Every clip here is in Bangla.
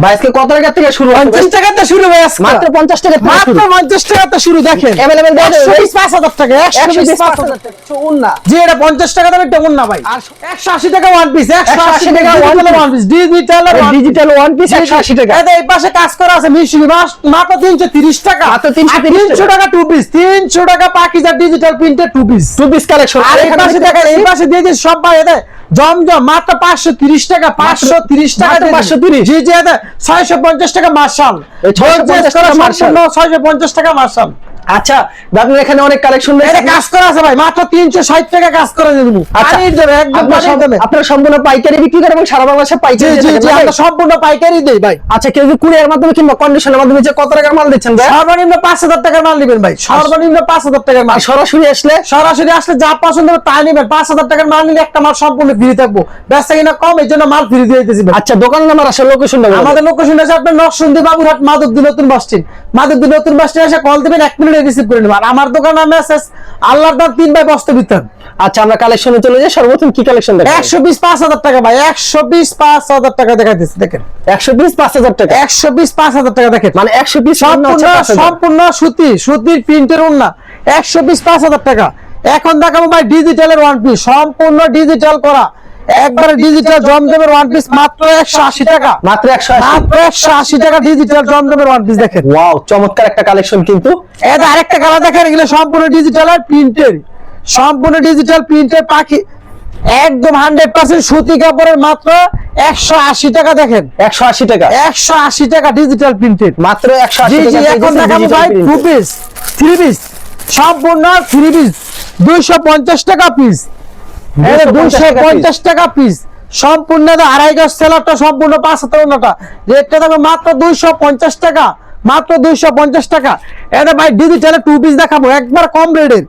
ভাই আজকে কত টাকা থেকে শুরু? 50 টাকা থেকে শুরু ভাই, মাত্র 50 টাকা থেকে মাত্র 50 টাকা থেকে শুরু। দেখেন अवेलेबल দেওয়া যাবে 120,000 টাকা, 120,000 টাকা ওন্না। জি এটা 50 টাকা দামের টেমন না ভাই। আর 180 টাকা ওয়ান পিস, 180 টাকা one piece, digital one piece 180 টাকা। এই পাশে কাজ করা আছে মিশরি মাত্র 330 টাকা, মাত্র 330 টাকা টু পিস, 300 টাকা Pakeezah digital printed two piece collection. আর এই পাশে দেখেন, এই পাশে দিয়ে দিন সব ভাই এদের জমজম মাত্র 530 টাকা, 530 টাকা, 530। জি জি এদের 650 টাকা মার্শাল, 650 টাকা মার্শাল, 650 টাকা মার্শাল। আচ্ছা আপনার এখানে অনেক কালেকশন রয়েছে, এটা কাজ করা আছে ভাই, মাত্র 360 টাকা কাজ করে দেব। আচ্ছা একদম দামে আপনারা সম্পূর্ণ পাইকারি বিক্রি করেন এবং সারা বাংলাদেশে পাইকারি জি জি আমরা সম্পূর্ণ পাইকারি দেই ভাই। আচ্ছা কেউ যদি কুরিয়ার মাধ্যমে কিংবা কন্ডিশনের মাধ্যমে যে কত টাকার মাল দিচ্ছেন ভাই? সর্বনিম্ন 5000 টাকার মাল নেবেন ভাই, সর্বনিম্ন 5000 টাকার মাল। সরাসরি আসলে যা পছন্দ হবে তাই নেবেন। 5000 টাকার মাল নিলে একটা মাল সম্পূর্ণ ফ্রি থাকবো, বেচা কিনা কম, এই জন্য মাল ফ্রি দিয়ে দিতেছি ভাই। আচ্ছা দোকান নাম্বার আসলে লোকেশন আমাদের লোকেশন আছে আপনার নরসিংদী বাবুরহাট মাধবদী নতুন বাস স্ট্যান্ড, মাধবদী নতুন বাস স্ট্যান্ডে এসে কল দিবেন, 1 মিনিটে রিসিভ করে নেবেন। আর আমার দোকান নাম আছে আল্লাহর দান 3 বাই বস্তা বিতান। আচ্ছা আমরা কালেকশনে চলে যাই, সর্বপ্রথম কি কালেকশন দেখেন? 120 5000 টাকা ভাই, 120 5000 টাকা দেখাইতেছি। দেখেন 120 5000 টাকা, 120 5000 টাকা দেখেন, মানে 120 সম্পূর্ণ সুতির প্রিন্টের ওন্না, 120 5000 টাকা। এখন দেখাবো ভাই ডিজিটালের ওয়ান পিস, সম্পূর্ণ ডিজিটাল করা, একবারে ডিজিটাল জমজমের ওয়ান পিস মাত্র 180 টাকা, মাত্র 180 টাকা ডিজিটাল জমজমের ওয়ান পিস। দেখেন ওয়াও চমৎকার একটা কালেকশন কিন্তু। এটা আরেকটা কালার দেখেন, এগুলো সম্পূর্ণ ডিজিটাল আর প্রিন্টের, সম্পূর্ণ ডিজিটাল প্রিন্টের পাখি, একদম 100% সুতি কাপড়ের, মাত্র 180 টাকা। দেখেন 180 টাকা, 180 টাকা ডিজিটাল প্রিন্টেড, মাত্র 180 জি জি। টাকা। এখন দেখাবো ভাই টু পিস, থ্রি পিস, সম্পূর্ণ থ্রি পিস 250 টাকা পিস, 250 টাকা পিস, সম্পূর্ণ 2.5 গজ সেলারটা, সম্পূর্ণ 5/5টা, রেটটা থাকবে মাত্র 250 টাকা, মাত্র 250 টাকা। এটা ভাই ডিজিটালে টু পিস দেখাবো, একবার কম রেটের,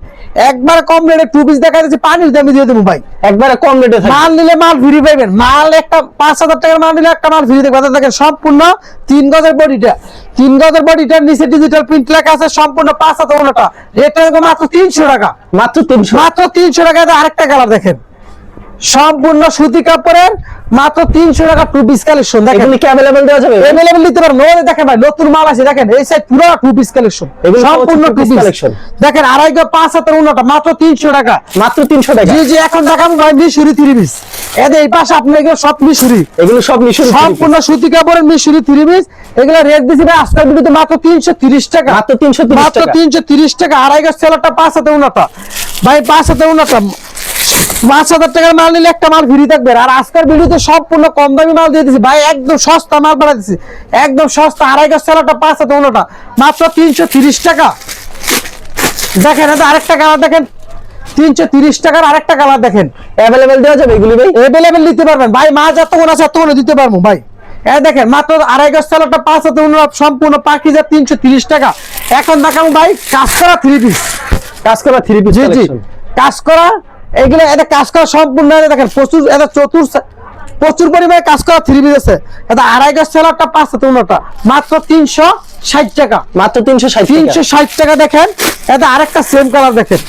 টু পিস দেখা যাচ্ছে, পানির দামে দিয়ে দেবো ভাই, একবারে কম রেটে মাল নিলে মাল ফ্রি পাবেন। মাল একটা 5000 টাকার মাল নিলে একটা মাল ফ্রি দেখবেন। দেখেন সম্পূর্ণ 3 গজের বডিটা, 3 গজের বডিটার নিচে ডিজিটাল প্রিন্ট লেখা আছে, সম্পূর্ণ 5/5টা, রেটটা থাকবে মাত্র 300 টাকা, মাত্র 300, মাত্র 300 টাকা। আরেকটা কালার দেখেন, সম্পূর্ণ সুতি কাপড়ের, মাত্র 300 টাকা টু পিস কালেকশন। দেখেন এগুলো কি अवेलेबल দেওয়া যাবে? अवेलेबल নিতে পারবেন। ওরে দেখেন ভাই নতুন মাল আছে, দেখেন এই সাইড পুরো টু পিস কালেকশন, সম্পূর্ণ টু পিস কালেকশন। দেখেন 2.5 গজ 5/5টা, মাত্র 300 টাকা, মাত্র 300 টাকা। জি জি। এখন দেখাবো ভাই মিশরি থ্রি পিস, এদের এই পাশে আপনি এগুলো সব মিশরি, এগুলো সব মিশরি, সম্পূর্ণ সুতি কাপড়ের মিশরি থ্রি পিস। এগুলো রেট দিছি ভাই আজকের ভিডিওতে মাত্র 330 টাকা, মাত্র 330 মাত্র টাকা, 330 টাকা। 2.5 গজ সেলারটা 5/5টা ভাই, 5/5টা 5000 টাকার মাল নিলে একটা মাল ফ্রি থাকবে। আর আজকের ভিডিওতে সম্পূর্ণ কম দামি মাল দিয়ে দিছি ভাই, একদম সস্তা মাল বানাই দিছি, একদম সস্তা। 2.5 গজ সেলারটা 5/5টা, মাত্র 330 টাকা। দেখেন এটা আরেকটা কালার দেখেন, 330 টাকার আরেকটা কালার দেখেন, अवेलेबल দেওয়া যাবে এগুলো ভাই? अवेलेबल নিতে পারবেন ভাই, মা যতক্ষণ আছে ততক্ষণ দিতে পারবো ভাই। এই দেখেন মাত্র 2.5 গজ সেলারটা 5/5টা, সম্পূর্ণ পাকিজা 330 টাকা। এখন দেখাবো ভাই কাজ করা থ্রি পিস, কাজ করা থ্রি পিস, জি জি কাজ করা, এগুলো এটা কাজ করা সম্পূর্ণ। দেখেন প্রচুর, এটা প্রচুর পরিমাণে কাজ করা থ্রি পিস আছে। এটা 2.5 গজ সেলারটা 5/5টা, মাত্র 360 টাকা, মাত্র 360 টাকা। দেখেন এটা আরেকটা সেম কালার, দেখেন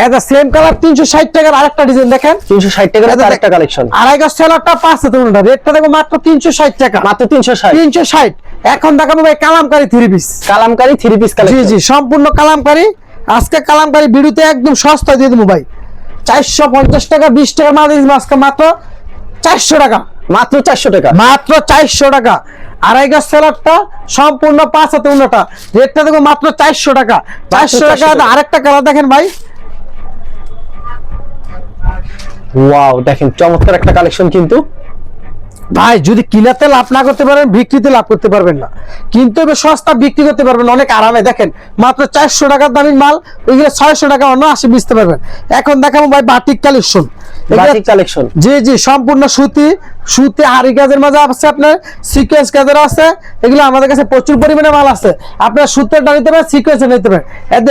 এটা সেম কালার 360 টাকার আরেকটা ডিজাইন, দেখেন 360 টাকার আরেকটা কালেকশন। 2.5 গজ সেলারটা 5/5টা, রেটটা দেখো মাত্র 360 টাকা, মাত্র 360, 360। এখন দেখাবো ভাই Kalamkari three piece, Kalamkari three piece জি কালেকশন। জি সম্পূর্ণ কালামকারী। আজকে কালামকারী ভিডিওতে একদম সস্তা দিয়ে দেবো ভাই, 450 টাকা, 20 টাকা মাল দিয়েছি আজকে মাত্র 400 টাকা, মাত্র 400 টাকা, মাত্র 400 টাকা। 2.5 গজ সেলারটা সম্পূর্ণ 5/5টা, রেটটা দেখো মাত্র 400 টাকা, 400 টাকা। আরেকটা কালার দেখেন ভাই, ওয়াও দেখেন চমৎকার একটা কালেকশন কিন্তু ভাই। যদি কিনাতে লাভ না করতে পারেন, বিক্রিতে লাভ করতে পারবেন না, কিন্তু এবার সস্তা বিক্রি করতে পারবেন অনেক আরামে। দেখেন মাত্র 400 টাকার দামের মাল, ওইগুলো 600 টাকা অন্য 80 বেচতে পারবেন। এখন দেখাবো ভাই বাটিক কালেকশন, বাটিক কালেকশন, জি জি সম্পূর্ণ সুতি আরি কাজের মাঝে আছে, আপনার সিকোয়েন্স কাজের আছে। এগুলো আমাদের কাছে প্রচুর পরিমাণে মাল আছে, আপনার সুতেরটা নিতে পারেন, সিকোয়েন্সটা নিতে পারেন।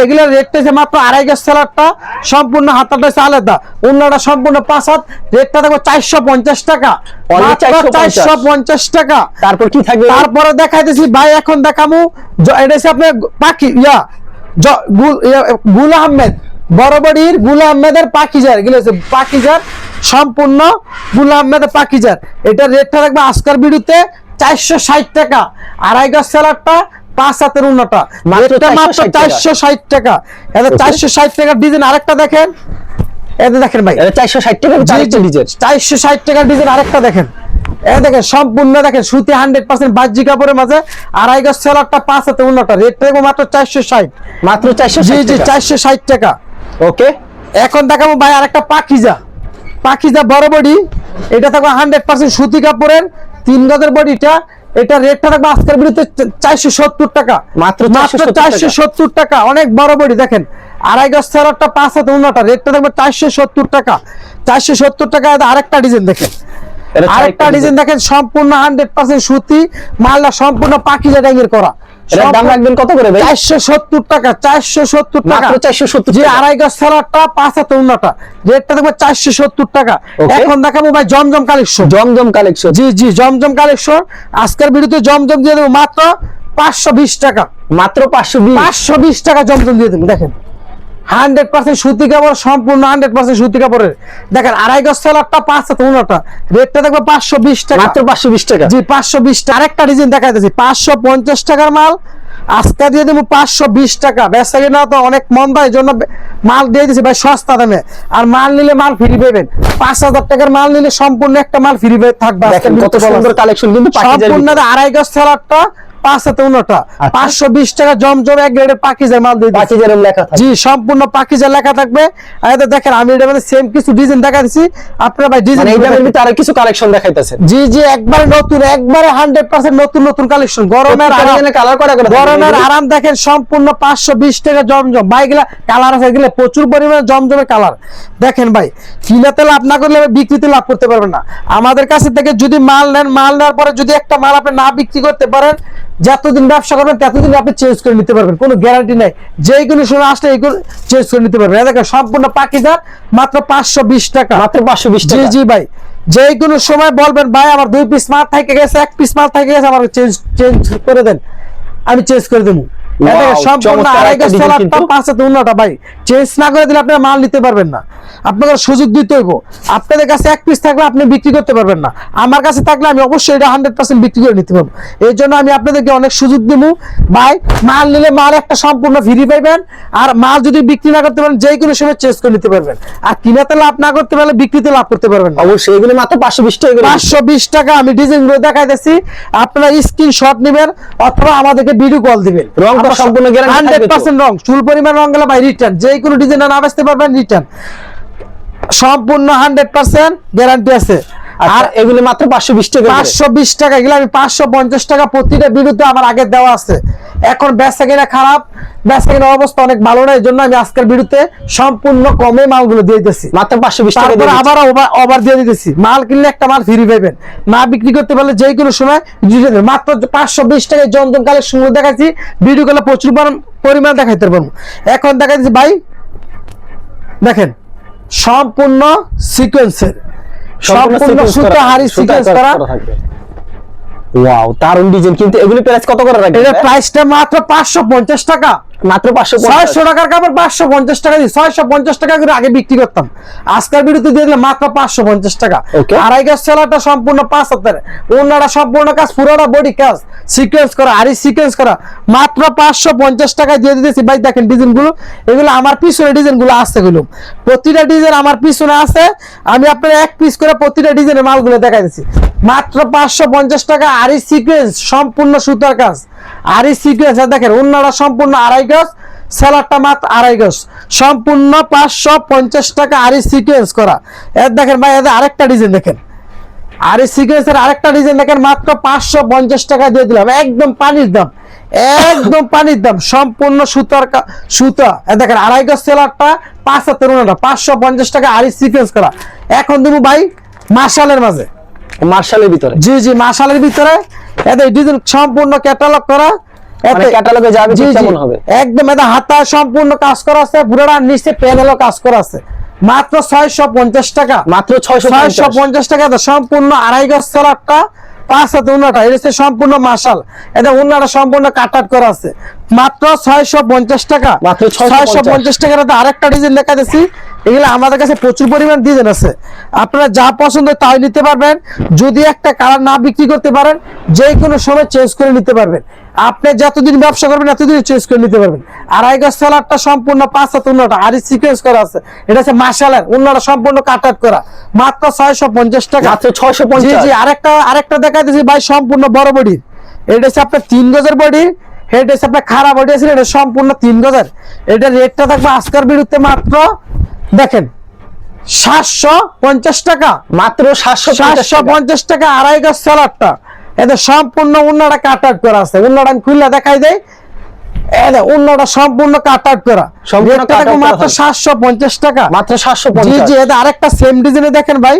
এগুলো রেটটা আছে মাত্র 2.5 গজ সেলারটা, সম্পূর্ণ হাতাটা আলাদা, অন্যটা সম্পূর্ণ 5 হাত, রেটটা থাকবে 450 টাকা, 450 টাকা। তারপর কি থাকবে? তারপরে দেখাইতেছি ভাই, এখন দেখাবো এটা হচ্ছে আপনার পাখি গুল আহমেদ, বড়বড়ির গুল আহমেদের পাকিজার, এগুলো হচ্ছে পাকিজার, সম্পূর্ণ গুল আহমেদের পাকিজার। এটা রেটটা রাখবে আজকের ভিডিওতে 460 টাকা, আড়াই গজ সেলারটা 5 হাতের উন্নটা মাত্র 460 টাকা। এটা 460 টাকার ডিজাইন আরেকটা দেখেন, এটা দেখেন ভাই, এটা 460 টাকা ডিজাইন, 460 টাকার ডিজাইন আরেকটা দেখেন, এই দেখেন সম্পূর্ণ দেখেন সুতি 100% বাহ্যিক কাপড়ের মাঝে আড়াই গজ সেলারটা 5 হাতে উন্নটা, রেট থাকবে মাত্র 460, মাত্র 460। জি জি 460 টাকা। ওকে, এখন দেখাবো ভাই আরেকটা পাকিজা বড় বডি, এটা থাকবে 100% সুতি কাপড়ের 3 গজের বডিটা, এটা রেটটা থাকবে আজকের বিরুদ্ধে 470 টাকা, মাত্র 470 টাকা। অনেক বড় বডি দেখেন, আড়াই গজ সেলারটা 5 হাতে উন্নটা, রেটটা থাকবে 470 টাকা, 470 টাকা। আরেকটা ডিজাইন দেখেন, আরেকটা ডিজাইন দেখেন, সম্পূর্ণ 100% সুতি, মালটা সম্পূর্ণ পাকিজা ডাইঙ্গের করা। এটার দাম রাখবেন কত করে ভাই? 470 টাকা, 470 টাকা, মাত্র 470 জি। টাকা। আড়াই গজ সেলারটা 5 হাতে উন্নটা, রেটটা দেখবে 470 টাকা। এখন দেখাবো ভাই জমজম কালেকশন, জমজম কালেকশন, জি জি জমজম কালেকশন। আজকের ভিডিওতে জমজম দিয়ে দেবো মাত্র 520 টাকা, মাত্র 520, 520 টাকা জমজম দিয়ে দেবো। দেখেন 100% সুতি কাপড়, সম্পূর্ণ 100% সুতি কাপড়ের। দেখেন আড়াই গজ সেলারটা 5 হাতে উন্নটা, রেটটা দেখবে 520 টাকা, মাত্র 520 টাকা, জি 520 টাকা। আরেকটা ডিজাইন দেখাইতেছি 550 টাকার মাল, আজকে দিয়ে দেবো 520 টাকা। বেচা কিনা তো অনেক মন্দা, এই জন্য মাল দিয়ে দিচ্ছি ভাই সস্তা দামে। আর মাল নিলে মাল ফ্রি পাবেন, 5000 টাকার মাল নিলে সম্পূর্ণ একটা মাল ফ্রি থাকবে। দেখেন কত সুন্দর কালেকশন, কিন্তু সম্পূর্ণ আড়াই গজ সেলারটা 5 হাতে উন্নটা, 520 টাকা জমজম এক গ্রেডের পাকিজার মাল দিয়ে দিচ্ছি, পাকিজার লেখা থাকবে, জি সম্পূর্ণ পাকিজার লেখা থাকবে। আর এটা দেখেন আমি এটা মানে সেম কিছু ডিজাইন দেখা দিচ্ছি আপনারা ভাই, ডিজাইন এই দামের ভিতরে আরো কিছু কালেকশন দেখাইতেছেন, জি জি একবারে নতুন, একবারে 100% নতুন নতুন কালেকশন। গরমের কালার করা গরমের আরাম দেখেন, সম্পূর্ণ 520 টাকা জমজম। ভাই এগুলা কালার আছে, এগুলো প্রচুর পরিমাণে জমজমের কালার। দেখেন ভাই কিনাতে লাভ না করলে বিক্রিতে লাভ করতে পারবেন না। আমাদের কাছে থেকে যদি মাল নেন, মাল নেওয়ার পরে যদি একটা মাল আপনি না বিক্রি করতে পারেন, যতদিন ব্যবসা করবেন ততদিন আপনি চেঞ্জ করে নিতে পারবেন, কোনো গ্যারান্টি নাই। যেই কোনো সময় আসলে এইগুলো চেঞ্জ করে নিতে পারবেন। দেখেন সম্পূর্ণ পাকিজার মাত্র 520 টাকা, মাত্র 520 জি টাকা। জি ভাই, যেই কোনো সময় বলবেন ভাই আমার 2 পিস মাল থেকে গেছে, 1 পিস মাল থেকে গেছে, আমার চেঞ্জ করে দেন, আমি চেঞ্জ করে দেবো। সম্পূর্ণ আড়াই গজ সেলারটা 5 হাতে উন্নটা, ভাই চেঞ্জ না করে দিলে আপনারা মাল নিতে পারবেন না, আপনাদের সুযোগ দিতে হইব। আপনাদের কাছে 1 পিস থাকলে আপনি বিক্রি করতে পারবেন না, আমার কাছে থাকলে আমি অবশ্যই এটা 100% বিক্রি করে নিতে পারবো। এই জন্য আমি আপনাদেরকে অনেক সুযোগ দিব ভাই, মাল নিলে মাল একটা সম্পূর্ণ ফ্রি পাইবেন, আর মাল যদি বিক্রি না করতে পারেন যে কোনো সময় চেঞ্জ করে নিতে পারবেন। আর কিনাতে লাভ না করতে পারলে বিক্রিতে লাভ করতে পারবেন না। অবশ্যই এগুলো মাত্র 520 টাকা, 520 টাকা। আমি ডিজাইনগুলো দেখাইতেছি, আপনারা স্ক্রিনশট নেবেন অথবা আমাদেরকে ভিডিও কল দিবেন। রংটা সম্পূর্ণ গ্যারান্টি থাকবে, 100% রং, চুল পরিমাণ রং গেলে ভাই রিটার্ন, যে কোনো ডিজাইন না বেচতে পারবেন রিটার্ন, সম্পূর্ণ 100% গ্যারান্টি আছে। আর এগুলো মাত্র 520 টাকা, 520 টাকা। এগুলো আমি 550 টাকা প্রতিটা বিরুদ্ধে আমার আগে দেওয়া আছে। এখন বেচা কিনা খারাপ, বেচা কিনা অবস্থা অনেক ভালো না, এই জন্য আমি আজকের বিরুদ্ধে সম্পূর্ণ কমে মালগুলো দিয়ে দিতেছি, মাত্র 520 টাকা। তারপর আবার ওভার দিয়ে দিতেছি, মাল কিনলে একটা মাল ফ্রি পাবেন, না বিক্রি করতে পারলে যে কোনো সময় মাত্র 520 টাকায় জমজম কালেকশন দেখাচ্ছি। ভিডিও কলে প্রচুর পরিমাণ দেখাইতে পারবো। এখন দেখাচ্ছি ভাই, দেখেন সম্পূর্ণ সিকোয়েন্সের, সম্পূর্ণ সুতা হাড়ি সিকোয়েন্স করা। ওয়াও, দারুন ডিজাইন। কিন্তু এগুলো প্রাইস কত করে রাখবেন? এটা প্রাইসটা মাত্র 550 টাকা, মাত্র 600 টাকার কাপড় 550 টাকা দিয়ে 650 টাকা করে আগে বিক্রি করতাম, আজকের ভিডিওতে দিয়ে দিলাম মাত্র 550 টাকা। আড়াই গজ সেলারটা সম্পূর্ণ 5 হাতের, ওনাটা সম্পূর্ণ কাজ, পুরোটা বডি কাজ সিকোয়েন্স করা, আরি সিকোয়েন্স করা, মাত্র 550 টাকায় দিয়ে দিতেছি ভাই। দেখেন ডিজাইনগুলো, এগুলো আমার পিছনে ডিজাইনগুলো আছে, এগুলো প্রতিটা ডিজাইন আমার পিছনে আছে। আমি আপনার 1 পিস করে প্রতিটা ডিজাইনের মালগুলো দেখাই দিচ্ছি, মাত্র 550 টাকা। আরি সিকোয়েন্স সম্পূর্ণ সুতার কাজ, আরি সিকোয়েন্স। দেখেন ওনাটা সম্পূর্ণ আড়াই গজ, সেলারটা মাত্র আড়াই গজ, সম্পূর্ণ 550 টাকা আরি সিকোয়েন্স করা। এর দেখেন ভাই, এদের আরেকটা ডিজাইন দেখেন, আরি সিকোয়েন্সের আরেকটা ডিজাইন দেখেন, মাত্র 550 টাকা দিয়ে দিলাম, একদম পানির দাম, একদম পানির দাম, সম্পূর্ণ সুতার সুতা। দেখেন আড়াই গজ সেলারটা 5 হাতের ওনাটা 550 টাকা আরি সিকোয়েন্স করা। এখন দেবো ভাই মার্শালের মাঝে, মার্শালের ভিতরে, জি জি মার্শালের ভিতরে এদের ডিজাইন সম্পূর্ণ ক্যাটালগ করা, মানে ক্যাটালগে যাবে কেমন হবে, একদম এটা হাতা সম্পূর্ণ কাজ করা আছে, পুরোটা নিচে প্যানেলও কাজ করা আছে, মাত্র 650 টাকা, মাত্র 650 টাকা। সম্পূর্ণ আড়াই গজ সেলারটা 5 হাতে ওনাটা, এটা হচ্ছে সম্পূর্ণ মার্শাল, এটা ওনাটা সম্পূর্ণ কাটাট করা আছে, মাত্র 650 টাকা, মাত্র 650 টাকার। আরেকটা ডিজাইন দেখাইতেছি, এগুলো আমাদের কাছে প্রচুর পরিমাণ ডিজাইন আছে, আপনারা যা পছন্দ তাই নিতে পারবেন। যদি একটা কালার না বিক্রি করতে পারেন, যে কোনো সময় চেঞ্জ করে নিতে পারবেন। আপনি যতদিন ব্যবসা করবেন এতদিন চেঞ্জ করে নিতে পারবেন। আড়াই গজ সেলারটা সম্পূর্ণ 5 হাত উন্নত আর সিকোয়েন্স করা আছে, এটা হচ্ছে মাশাআল্লাহ উন্নতটা সম্পূর্ণ কাট আউট করা, মাত্র 650 টাকা। মাত্র 650। জি জি, আরেকটা দেখাই দিয়েছি ভাই, সম্পূর্ণ বড় বডির। এটা হচ্ছে আপনার 3 গজের বডি, এটা হচ্ছে আপনার খারাপ বডি আছে, এটা সম্পূর্ণ 3 গজের। এটা রেটটা থাকবে আজকের বিরুদ্ধে মাত্র দেখেন 750 টাকা, মাত্র 750 টাকা। আড়াই গজ সেলারটা, এটা সম্পূর্ণ উন্নটা কাট আউট করা আছে। উন্নটা আমি খুললে দেখাই দেয়, এটা উন্নটা সম্পূর্ণ কাট আউট করা, সম্পূর্ণ রেটটা থাকবে মাত্র 750 টাকা। মাত্র 750। জি জি, এটা আরেকটা সেম ডিজাইনে দেখেন ভাই,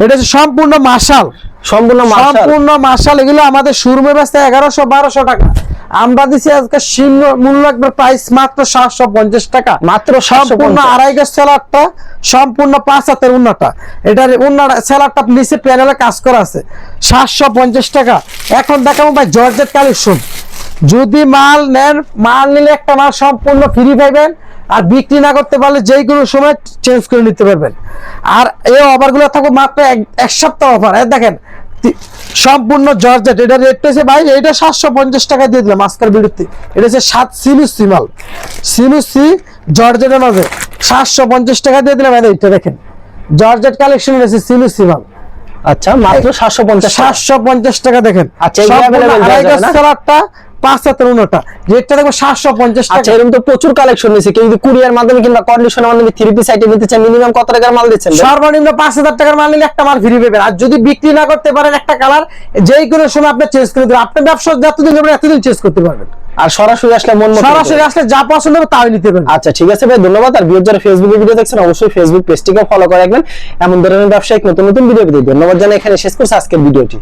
এটা হচ্ছে সম্পূর্ণ মাশাল, সম্পূর্ণ মাশাল। এগুলো আমাদের শোরুমে বেচতে 1100-1200 টাকা, আমরা দিছি আজকে শূন্য মূল্য একবার প্রাইস মাত্র 750 টাকা। মাত্র সম্পূর্ণ আড়াই গজ সেলারটা, সম্পূর্ণ 5 হাতের উন্নটা, এটার উন্নটা সেলারটা নিচে প্যানেলে কাজ করা আছে, 750 টাকা। এখন দেখাবো ভাই জর্জেট কালেকশন। যদি মাল নেন, মাল নিলে একটা মাল সম্পূর্ণ ফ্রি পাইবেন, আর বিক্রি না করতে পারলে যে কোনো সময় চেঞ্জ করে নিতে পারবেন। আর এই অফারগুলো থাকবে মাত্র এক সপ্তাহ অফার। দেখেন সম্পূর্ণ জর্জেট, এটা রেট হচ্ছে ভাই, এটা 750 টাকা দিয়ে দিলাম আজকের বিরুদ্ধে। এটা হচ্ছে 7 সিলুসি মাল, সিলুসি জর্জেটের মাঝে 750 টাকা দিয়ে দিলাম। এটা দেখেন জর্জেট কালেকশন রয়েছে সিলুসি মাল। আচ্ছা, মাত্র 750 টাকা দেখেন। আচ্ছা, এই अवेलेबल আড়াই গজ সেলারটা 5 হাতের উন্নটা, রেটটা দেখো 750 টাকা। আচ্ছা, এরকম তো প্রচুর কালেকশন নিছে, কেউ যদি কুরিয়ার মাধ্যমে কিংবা কন্ডিশনের মাধ্যমে 3 পিস আইটেম নিতে চান, মিনিমাম কত টাকার মাল দিচ্ছেন? সর্বনিম্ন 5000 টাকার মাল নিলে একটা মাল ফ্রি পাবেন। আর যদি বিক্রি না করতে পারেন একটা কালার, যে কোনো সময় আপনি চেঞ্জ করে দিবেন। আপনি ব্যবসা যতদিন করবেন এতদিন চেঞ্জ করতে পারবেন। আর সরাসরি আসলে সরাসরি আসলে যা পছন্দ হবে তাই নিতে পারবেন। আচ্ছা, ঠিক আছে ভাই, ধন্যবাদ। আর ভিউয়ার যারা ফেসবুকে ভিডিও দেখছেন, অবশ্যই ফেসবুক পেজটিকে ফলো করে রাখবেন। এমন ধরনের ব্যবসায়িক নতুন নতুন ভিডিও পেতে ধন্যবাদ জানাই এখানে শেষ করছি আজকের ভিডিওটি।